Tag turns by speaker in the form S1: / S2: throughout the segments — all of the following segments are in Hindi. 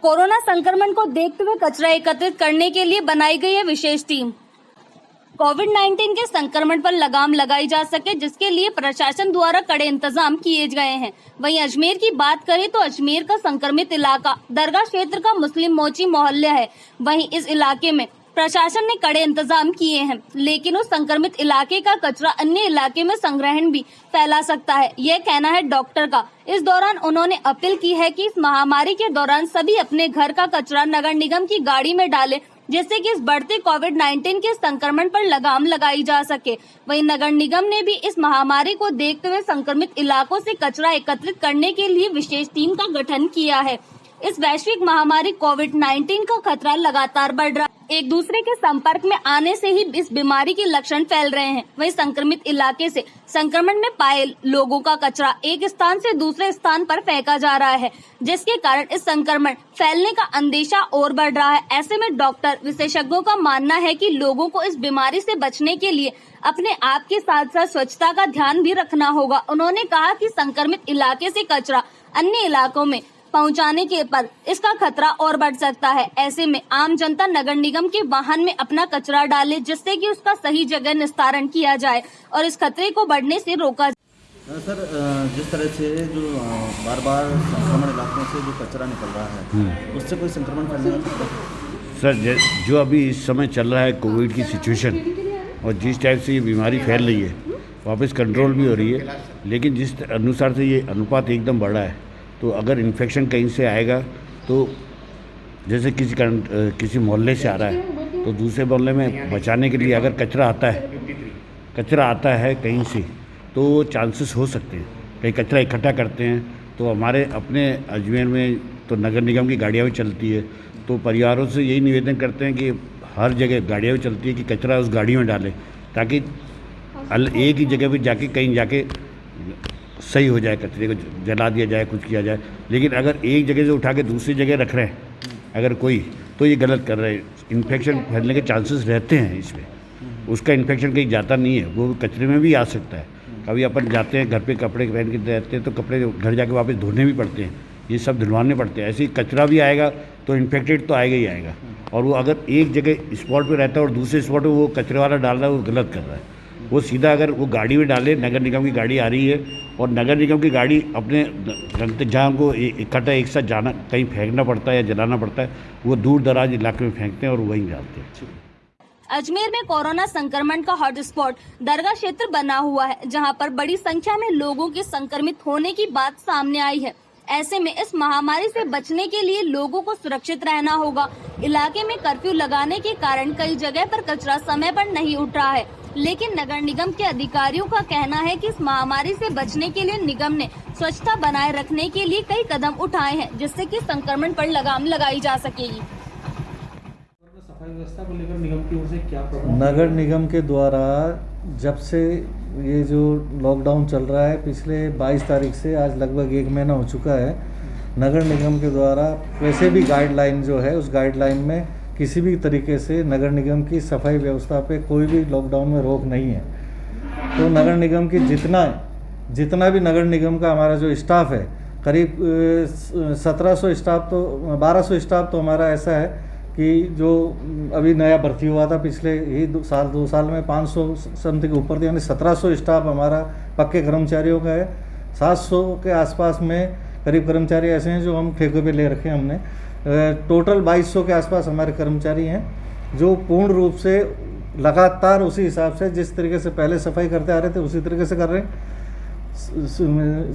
S1: कोरोना संक्रमण को देखते हुए कचरा एकत्रित करने के लिए बनाई गई है विशेष टीम। कोविड-19 के संक्रमण पर लगाम लगाई जा सके, जिसके लिए प्रशासन द्वारा कड़े इंतजाम किए गए हैं। वहीं अजमेर की बात करें तो अजमेर का संक्रमित इलाका दरगाह क्षेत्र का मुस्लिम मोची मोहल्ला है। वहीं इस इलाके में प्रशासन ने कड़े इंतजाम किए हैं, लेकिन उस संक्रमित इलाके का कचरा अन्य इलाके में संग्रहण भी फैला सकता है, यह कहना है डॉक्टर का। इस दौरान उन्होंने अपील की है कि इस महामारी के दौरान सभी अपने घर का कचरा नगर निगम की गाड़ी में डालें, जिससे कि इस बढ़ते कोविड-19 के संक्रमण पर लगाम लगाई जा सके। वहीं नगर निगम ने भी इस महामारी को देखते हुए संक्रमित इलाकों से कचरा एकत्रित करने के लिए विशेष टीम का गठन किया है। इस वैश्विक महामारी कोविड-19 का खतरा लगातार बढ़ रहा है। एक दूसरे के संपर्क में आने से ही इस बीमारी के लक्षण फैल रहे हैं। वहीं संक्रमित इलाके से संक्रमण में पाए लोगों का कचरा एक स्थान से दूसरे स्थान पर फेंका जा रहा है, जिसके कारण इस संक्रमण फैलने का अंदेशा और बढ़ रहा है। ऐसे में डॉक्टर विशेषज्ञों का मानना है कि लोगों को इस बीमारी से बचने के लिए अपने आप के साथ साथ स्वच्छता का ध्यान भी रखना होगा। उन्होंने कहा कि संक्रमित इलाके से कचरा अन्य इलाकों में पहुंचाने के पर इसका खतरा और बढ़ सकता है। ऐसे में आम जनता नगर निगम के वाहन में अपना कचरा डाले, जिससे कि उसका सही जगह निस्तारण किया जाए और इस खतरे को बढ़ने से रोका जाए।
S2: सर, जिस तरह से जो बार बार संक्रमण इलाकों से जो कचरा निकल रहा है, उससे कोई संक्रमण फैलने का खतरा है?
S3: सर, जो अभी इस समय चल रहा है कोविड की सिचुएशन, और जिस टाइप से ये बीमारी फैल रही है, वापस कंट्रोल भी हो रही है, लेकिन जिस अनुसार से ये अनुपात एकदम बढ़ा है, तो अगर इन्फेक्शन कहीं से आएगा तो जैसे किसी मोहल्ले से आ रहा है, तो दूसरे मोहल्ले में बचाने के लिए अगर कचरा आता है कहीं से, तो चांसेस हो सकते हैं। कहीं कचरा इकट्ठा करते हैं तो हमारे अपने अजमेर में तो नगर निगम की गाड़ियाँ भी चलती है, तो परिवारों से यही निवेदन करते हैं कि हर जगह गाड़ियाँ भी चलती है कि कचरा उस गाड़ी में डालें, ताकि एक ही जगह पर कहीं जाके सही हो जाए, कचरे को जला दिया जाए, कुछ किया जाए। लेकिन अगर एक जगह से उठा के दूसरी जगह रख रहे हैं अगर कोई, तो ये गलत कर रहे हैं। इन्फेक्शन फैलने के चांसेस रहते हैं इसमें। उसका इन्फेक्शन कहीं जाता नहीं है, वो कचरे में भी आ सकता है। कभी अपन जाते हैं घर पे कपड़े पहन के रहते हैं, तो कपड़े घर जाके वापस धोने भी पड़ते हैं, ये सब धुलवाने पड़ते हैं। ऐसे ही कचरा भी आएगा तो इन्फेक्टेड तो आएगा ही आएगा। और वो अगर एक जगह स्पॉट पर रहता है और दूसरे स्पॉट पर वो कचरे वाला डाल रहा है, वो गलत कर रहा है। वो सीधा अगर वो गाड़ी में डाले, नगर निगम की गाड़ी आ रही है और नगर निगम की गाड़ी अपने जहाँ को इकट्ठा एक साथ जाना, कहीं फेंकना पड़ता है या जलाना पड़ता है, वो दूर दराज इलाके में फेंकते हैं और वहीं डालते हैं।
S1: अजमेर में कोरोना संक्रमण का हॉटस्पॉट दरगाह क्षेत्र बना हुआ है, जहां पर बड़ी संख्या में लोगों के संक्रमित होने की बात सामने आई है। ऐसे में इस महामारी से बचने के लिए लोगों को सुरक्षित रहना होगा। इलाके में कर्फ्यू लगाने के कारण कई जगह पर कचरा समय पर नहीं उठ रहा है, लेकिन नगर निगम के अधिकारियों का कहना है कि इस महामारी से बचने के लिए निगम ने स्वच्छता बनाए रखने के लिए कई कदम उठाए हैं, जिससे कि संक्रमण पर लगाम लगाई जा सकेगी।
S4: सफाई व्यवस्था को लेकर निगम की ओर से क्या प्रबंध?
S5: नगर निगम के द्वारा जब से ये जो लॉकडाउन चल रहा है, पिछले 22 तारीख से आज लगभग 1 महीना हो चुका है, नगर निगम के द्वारा वैसे भी गाइडलाइन जो है, उस गाइडलाइन में किसी भी तरीके से नगर निगम की सफाई व्यवस्था पे कोई भी लॉकडाउन में रोक नहीं है। तो नगर निगम की जितना भी नगर निगम का हमारा जो स्टाफ है, करीब 1700 स्टाफ तो 1200 स्टाफ तो हमारा ऐसा है कि जो अभी नया भर्ती हुआ था पिछले ही 2 साल में 500 समथिंग ऊपर थी, यानी 1700 स्टाफ हमारा पक्के कर्मचारियों का है। 700 के आसपास में करीब कर्मचारी ऐसे हैं जो हम ठेके पे ले रखे हैं हमने। टोटल 2200 के आसपास हमारे कर्मचारी हैं, जो पूर्ण रूप से लगातार उसी हिसाब से जिस तरीके से पहले सफाई करते आ रहे थे उसी तरीके से कर रहे हैं।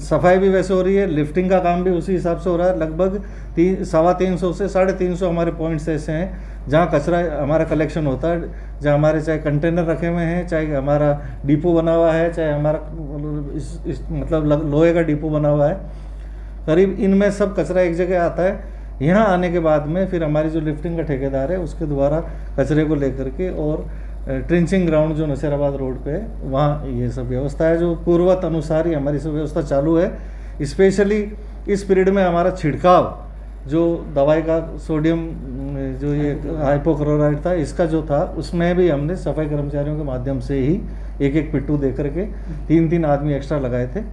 S5: सफाई भी वैसे हो रही है, लिफ्टिंग का काम भी उसी हिसाब से हो रहा है। लगभग 350 से 350 हमारे पॉइंट्स ऐसे हैं जहाँ कचरा हमारा कलेक्शन होता है, जहाँ हमारे चाहे कंटेनर रखे हुए हैं, चाहे हमारा डिपो बना हुआ है, चाहे हमारा मतलब लोहे का डिपो बना हुआ है। करीब इनमें सब कचरा एक जगह आता है। यहाँ आने के बाद में फिर हमारी जो लिफ्टिंग का ठेकेदार है उसके द्वारा कचरे को लेकर के और ट्रिंचिंग ग्राउंड जो नसीराबाद रोड पे है, वहाँ ये सब व्यवस्था है, जो पूर्वत अनुसार ही हमारी सब व्यवस्था चालू है। स्पेशली इस पीरियड में हमारा छिड़काव जो दवाई का सोडियम जो ये हाइपोक्लोराइड था, इसका जो था, उसमें भी हमने सफाई कर्मचारियों के माध्यम से ही एक पिट्टू दे करके 3 आदमी एक्स्ट्रा लगाए थे।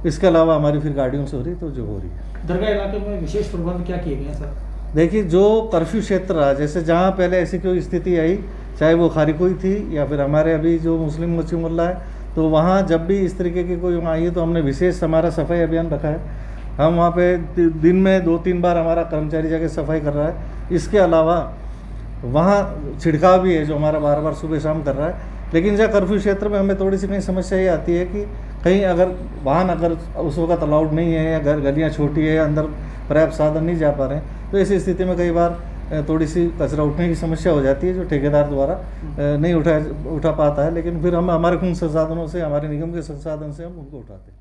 S5: इसके अलावा हमारी फिर गाड़ियों से हो रही तो जो हो रही है।
S4: दरगाह इलाके में विशेष प्रबंध क्या किए गए हैं सर?
S5: देखिए, जो कर्फ्यू क्षेत्र रहा, जैसे जहाँ पहले ऐसी कोई स्थिति आई, चाहे वो खारीकोई थी या फिर हमारे अभी जो मुस्लिम मोर्चा मोहल्ला है, तो वहाँ जब भी इस तरीके की कोई वहाँ आई है तो हमने विशेष हमारा सफाई अभियान रखा है। हम वहाँ पे दिन में 2-3 बार हमारा कर्मचारी जाके सफाई कर रहा है। इसके अलावा वहाँ छिड़काव भी है जो हमारा बार बार सुबह शाम कर रहा है। लेकिन जहाँ कर्फ्यू क्षेत्र में हमें थोड़ी सी कहीं समस्या ये आती है कि कहीं अगर वाहन अगर उस वक्त अलाउड नहीं है या गलियाँ छोटी है या अंदर पर्याप्त साधन नहीं जा पा रहे हैं, तो ऐसी स्थिति में कई बार थोड़ी सी कचरा उठने की समस्या हो जाती है जो ठेकेदार द्वारा नहीं उठा पाता है। लेकिन फिर हम हमारे खुद संसाधनों से, हमारे निगम के संसाधन से हम उनको उठाते हैं।